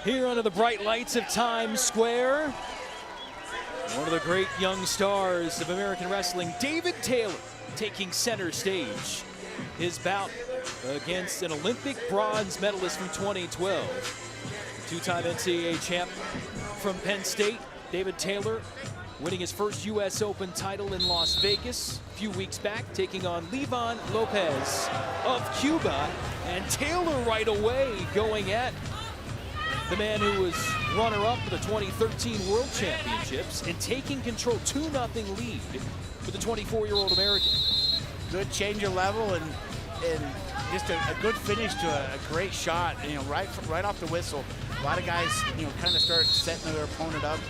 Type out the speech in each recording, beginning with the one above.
Here under the bright lights of Times Square, one of the great young stars of American wrestling, David Taylor, taking center stage. His bout against an Olympic bronze medalist from 2012. Two-time NCAA champ from Penn State, David Taylor, winning his first U.S. Open title in Las Vegas a few weeks back, taking on Livan Lopez of Cuba. And Taylor right away going at the man who was runner-up for the 2013 World Championships and taking control, 2-0 lead for the 24-year-old American. Good change of level and just a good finish to a great shot. You know, right off the whistle. A lot of guys, you know, kind of start setting their opponent up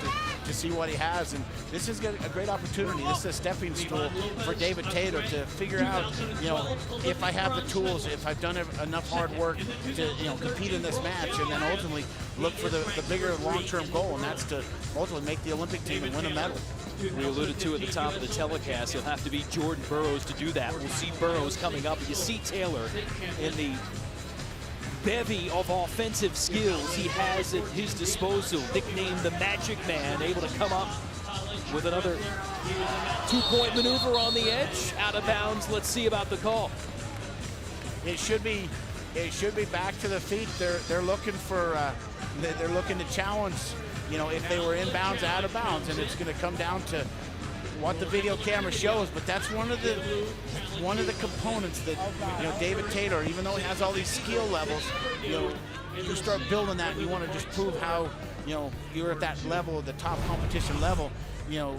to see what he has, and this is a great opportunity. This is a stepping stool for David Taylor to figure out, you know, if I have the tools, if I've done enough hard work to, you know, compete in this match, and then ultimately look for the bigger long-term goal, and that's to ultimately make the Olympic team and win a medal. We alluded to at the top of the telecast, he'll have to be Jordan Burroughs to do that. We'll see Burroughs coming up, but you see Taylor in the bevy of offensive skills he has at his disposal, nicknamed the Magic Man, able to come up with another two-point maneuver on the edge, out of bounds. Let's see about the call. It should be back to the feet. They're looking for they're looking to challenge, you know, if they were inbounds, out of bounds, and it's going to come down to what the video camera shows. But that's one of the components that, you know, David Taylor, even though he has all these skill levels, you know, you start building that and you want to just prove how, you know, you're at that level, the top competition level, you know,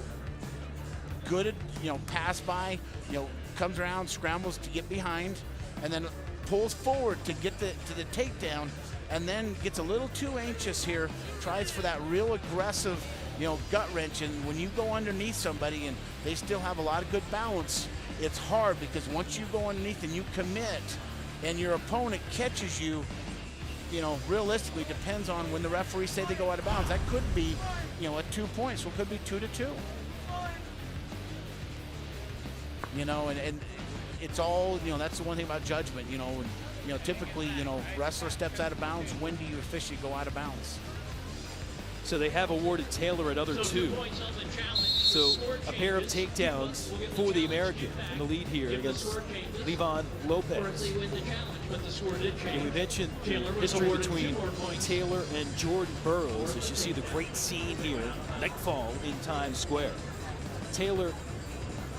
good at, you know, pass by, you know, comes around, scrambles to get behind, and then pulls forward to get to the takedown, and then gets a little too anxious here, tries for that real aggressive, you know, gut wrench. And when you go underneath somebody and they still have a lot of good balance, it's hard, because once you go underneath and you commit and your opponent catches you, you know, realistically depends on when the referees say they go out of bounds. That could be, you know, at 2 points, so it could be 2-2. You know, and it's all, you know, that's the one thing about judgment, you know, and, you know, typically, you know, wrestler steps out of bounds. When do you officially go out of bounds? So they have awarded Taylor another 2. So a pair of takedowns for the American in the lead here against Livan Lopez. And we mentioned the history between Taylor and Jordan Burroughs, as you see the great scene here, nightfall in Times Square. Taylor,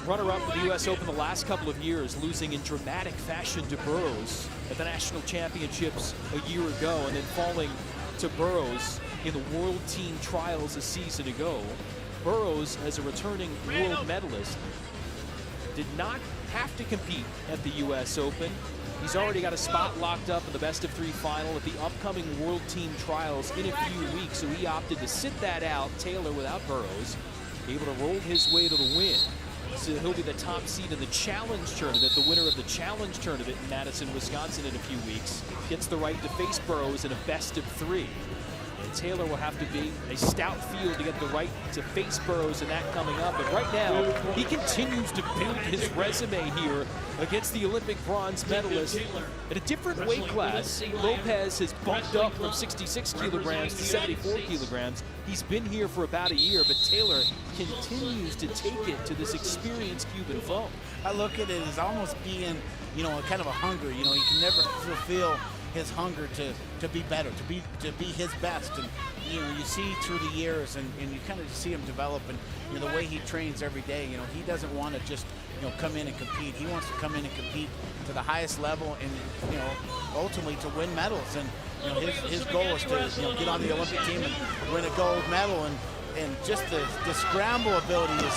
runner-up for the U.S. Open the last couple of years, losing in dramatic fashion to Burroughs at the National Championships a year ago, and then falling to Burroughs in the World Team Trials a season ago. Burroughs, as a returning world medalist, did not have to compete at the U.S. Open. He's already got a spot locked up in the best-of-3 final at the upcoming World Team Trials in a few weeks, so he opted to sit that out. Taylor, without Burroughs, able to roll his way to the win. So he'll be the top seed in the Challenge Tournament. The winner of the Challenge Tournament in Madison, Wisconsin in a few weeks gets the right to face Burroughs in a best-of-3. And Taylor will have to be a stout field to get the right to face Burroughs in that coming up. But right now, he continues to build his resume here against the Olympic bronze medalist. At a different weight class, Lopez has bumped up from 66 kilograms to 74 kilograms. He's been here for about a year, but Taylor continues to take it to this experienced Cuban foe. I look at it as almost being, you know, a kind of a hunger. You know, he can never fulfill his hunger to be better, to be his best. And you know, you see through the years, and you kind of see him develop, and you know, the way he trains every day. You know, he doesn't want to just, you know, come in and compete. He wants to come in and compete to the highest level, and you know, ultimately to win medals. And you know, his goal is to, you know, get on the Olympic team and win a gold medal. And just the scramble ability is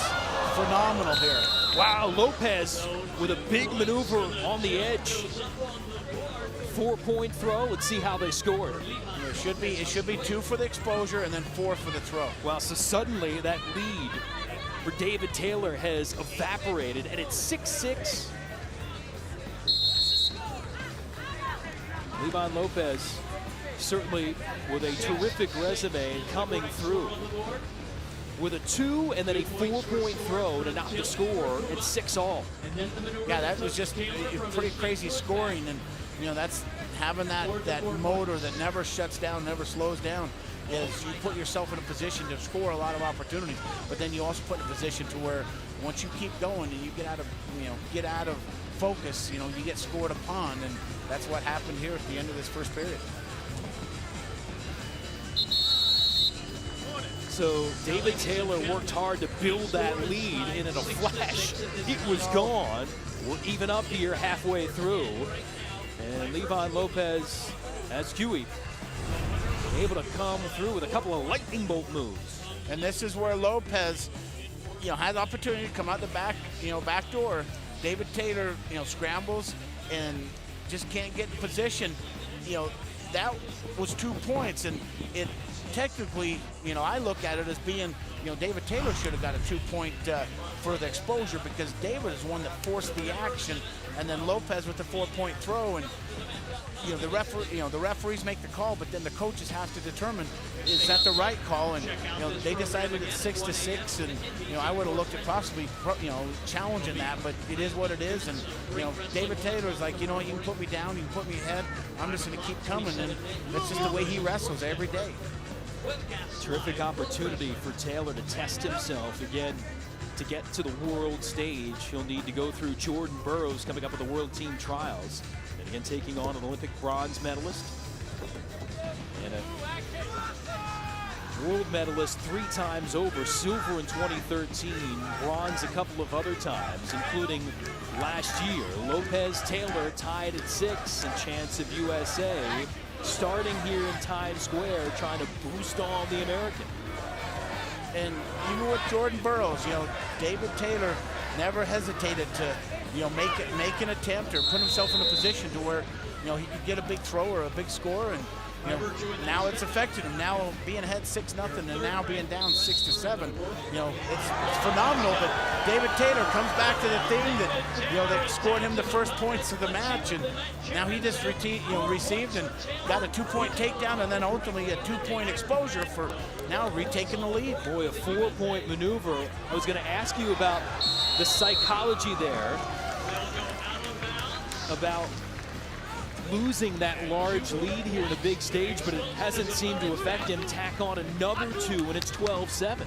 phenomenal here. Wow, Lopez with a big maneuver on the edge. 4-point throw. Let's see how they scored. It should be 2 for the exposure and then 4 for the throw. Wow, so suddenly that lead for David Taylor has evaporated, and it's 6-6. Livan Lopez certainly with a terrific resume coming through with a 2 and then a 4-point throw to knock the score at 6-all. Yeah, that was just pretty crazy scoring, and you know, that's having that motor that never shuts down, never slows down, is you put yourself in a position to score a lot of opportunities, but then you also put in a position to where once you keep going and you get out of focus, you get scored upon, and that's what happened here at the end of this first period. So David Taylor worked hard to build that lead, and in a flash, it was gone. We're even up here halfway through, and Livan Lopez as Huey able to come through with a couple of lightning bolt moves. And this is where Lopez, had the opportunity to come out the back, back door. David Taylor, scrambles and just can't get in position. That was 2 points, and it technically, I look at it as being, David Taylor should have got a 2-point for the exposure, because David is one that forced the action, and then Lopez with the 4-point throw, and the referees make the call, but then the coaches have to determine, is that the right call? And they decided it's 6-6, and I would have looked at possibly challenging that, but it is what it is. And David Taylor's like, you can put me down, you can put me ahead, I'm just going to keep coming, and that's just the way he wrestles every day. Terrific opportunity for Taylor to test himself again. To get to the world stage, he'll need to go through Jordan Burroughs coming up with the World Team Trials. And again, taking on an Olympic bronze medalist and a world medalist 3 times over, silver in 2013, bronze a couple of other times, including last year. Lopez Taylor tied at 6, and chance of USA starting here in Times Square, trying to boost on the American. And even with Jordan Burroughs, David Taylor never hesitated to, make an attempt or put himself in a position to where, he could get a big throw or a big score, and now it's affected him. Now being ahead 6-0 and now being down 6-7, it's phenomenal. But David Taylor comes back to the thing that, that scored him the first points of the match, and now he just received and got a 2-point takedown, and then ultimately a 2-point exposure for now retaking the lead. Boy, a 4-point maneuver. I was going to ask you about the psychology there, about losing that large lead here in a big stage, but it hasn't seemed to affect him. Tack on another 2, and it's 12-7.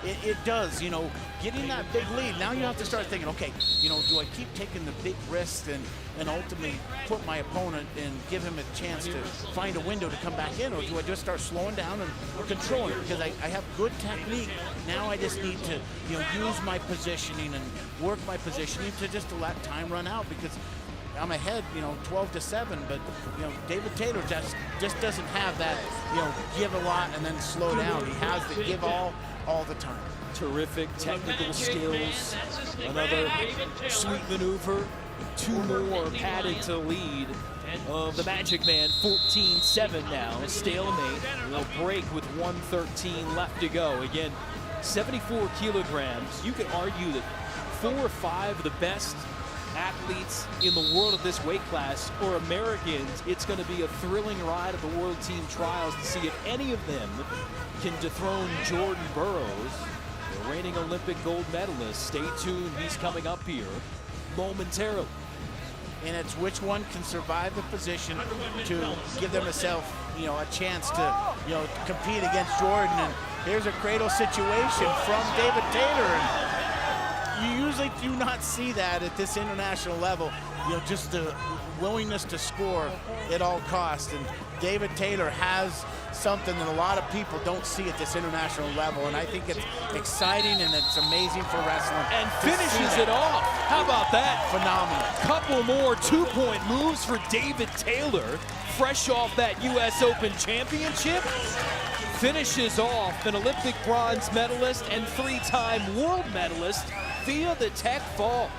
It does, getting that big lead. Now you have to start thinking, okay, do I keep taking the big risk and ultimately put my opponent and give him a chance to find a window to come back in, or do I just start slowing down and controlling it? Because I have good technique. Now I just need to, use my positioning and work my positioning to let time run out, because I'm ahead, 12-7, but David Taylor just doesn't have that, give a lot and then slow down. He has to give all the time. Terrific technical skills. Another sweet maneuver. 2 more added to the lead of the Magic Man. 14-7 now. Stalemate. They'll break with 1:13 left to go. Again, 74 kilograms. You could argue that 4 or 5 of the best athletes in the world at this weight class, or Americans, it's going to be a thrilling ride at the World Team Trials to see if any of them can dethrone Jordan Burroughs, the reigning Olympic gold medalist. Stay tuned, he's coming up here momentarily. And it's which one can survive the position to give themselves, a chance to, compete against Jordan. And here's a cradle situation from David Taylor. And you usually do not see that at this international level, just the willingness to score at all costs. And David Taylor has something that a lot of people don't see at this international level, and I think it's exciting and it's amazing for wrestling. And finishes it off. How about that? Phenomenal. Couple more 2-point moves for David Taylor, fresh off that U.S. Open championship. Finishes off an Olympic bronze medalist and 3-time world medalist via the tech fall.